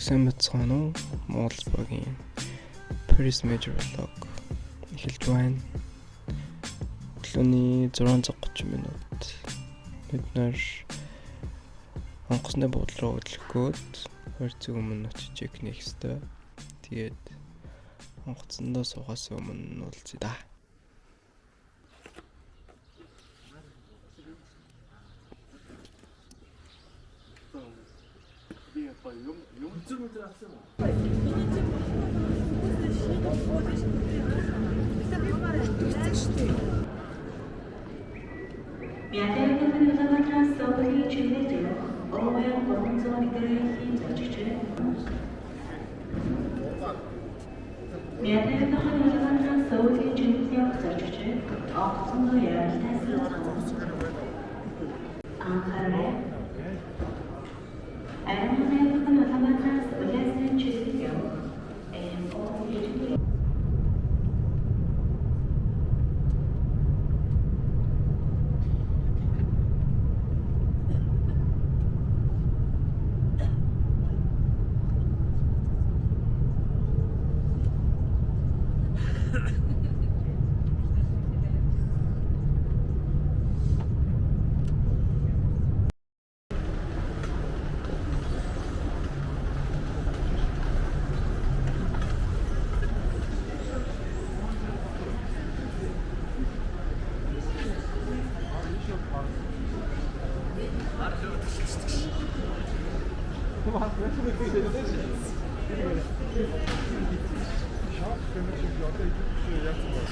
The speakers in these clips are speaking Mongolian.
сайн бацгаана уу? Монгол багийн Paris Major Vlog эхэлж байна. Өглөөний 6:30 минут бид нар онгоцны буудлын руу хөдлөхгүйд 2 цаг өмнө очиж чек нээх ёстой. Тэгээд онгоцондоо суухаас өмнө уулзъя да.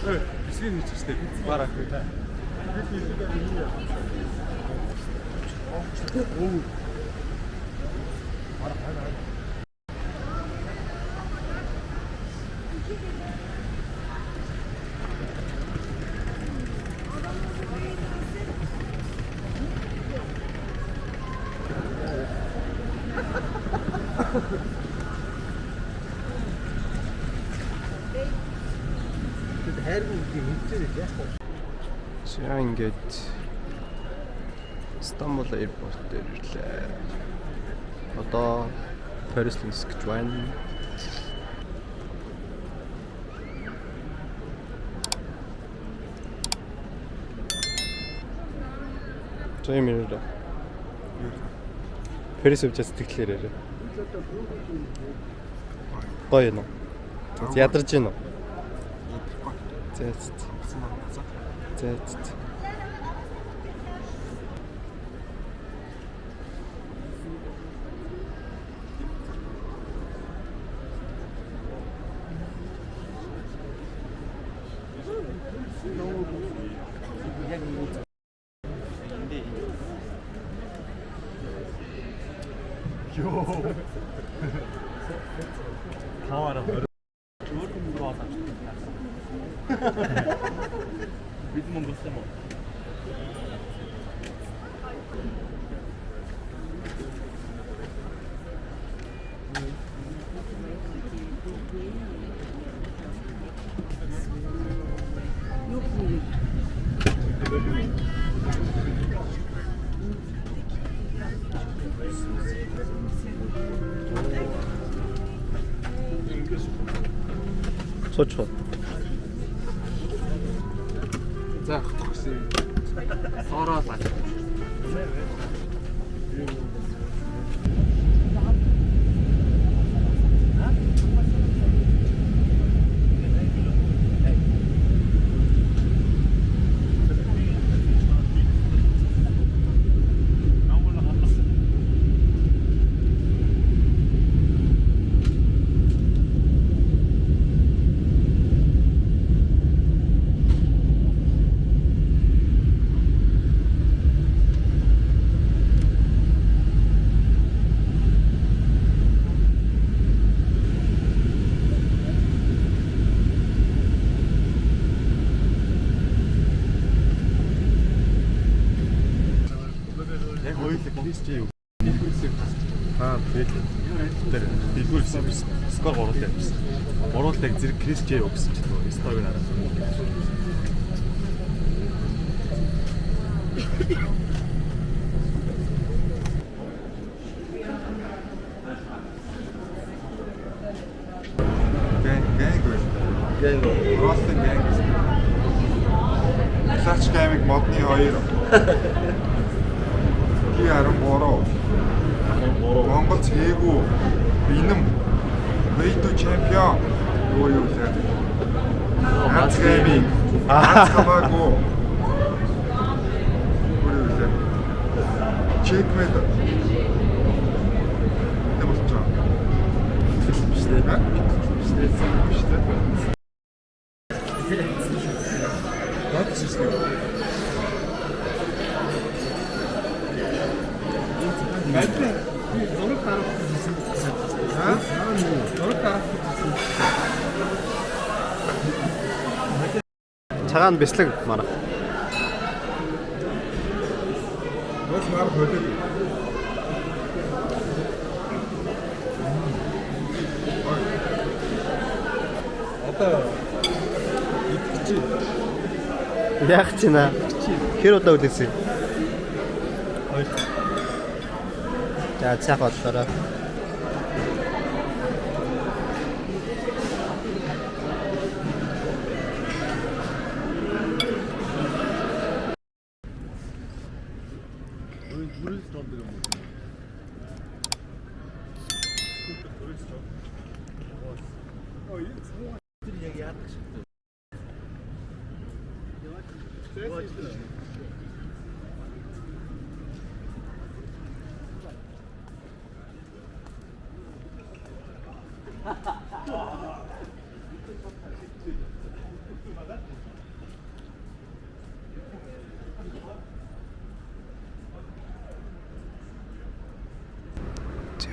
Evet, bisikletin işte. Var hakikaten. Сега ингээд Стамбул аэропорт дээр ирлээ. Одоо Paris нисгэж байна. Зэм ирээ. Paris өвчс тэтгэлээр ирээ. Гоё юм. Ядарч байна уу? Зэт. Таваараа өөр рүү аваад бид Монголд юм уу? Сочо. За хогсон. Соороо лаа. Тэр дэлгүүр скор гуруулт явуулсан. Гуруултыг зэрэг Крис Ж юу гэсэн чинь нөгөө стог нараа. Роллинг гэнг. Клач геймиг модны 2. P13. Монгол цээгүү бинэм Way-to чемпион юу юу лээ. Ганц геймиг хамаагүй. Юу юу лээ. Чекмэд. Тэ болчихоо. Биш дээ. Биш дээ. What is this? Цагаан бэслэг манай. Бас маар хөдөл. Одоо идчих. Яг ч нэ. Хэр удаа үлээсэн? За цаах бодлороо.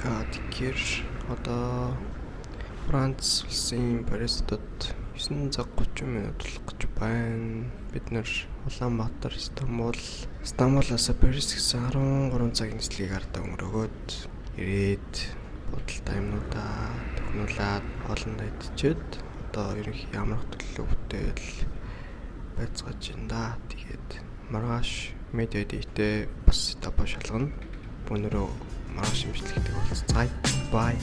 За тэгэхээр одоо Франц улсын Паристад 9 цаг 30 минут болох гэж байна. Бид нэр Улаанбаатар, Стамбулаас Парис гэсэн 13 цагийн нислэгийг ардаа өнгөрөөгөөд ирээд бодолтой юмнуудаа төгнүүлээд олондоо идчихэд одоо ерөнхий ямар төлөв бүтээл байцгааж байна да. Тэгээд маргааш медиа дэйтэй бас дабаа шалгана. Өнөөдөр маргааш имжлэгтэй болцгаая. Bye.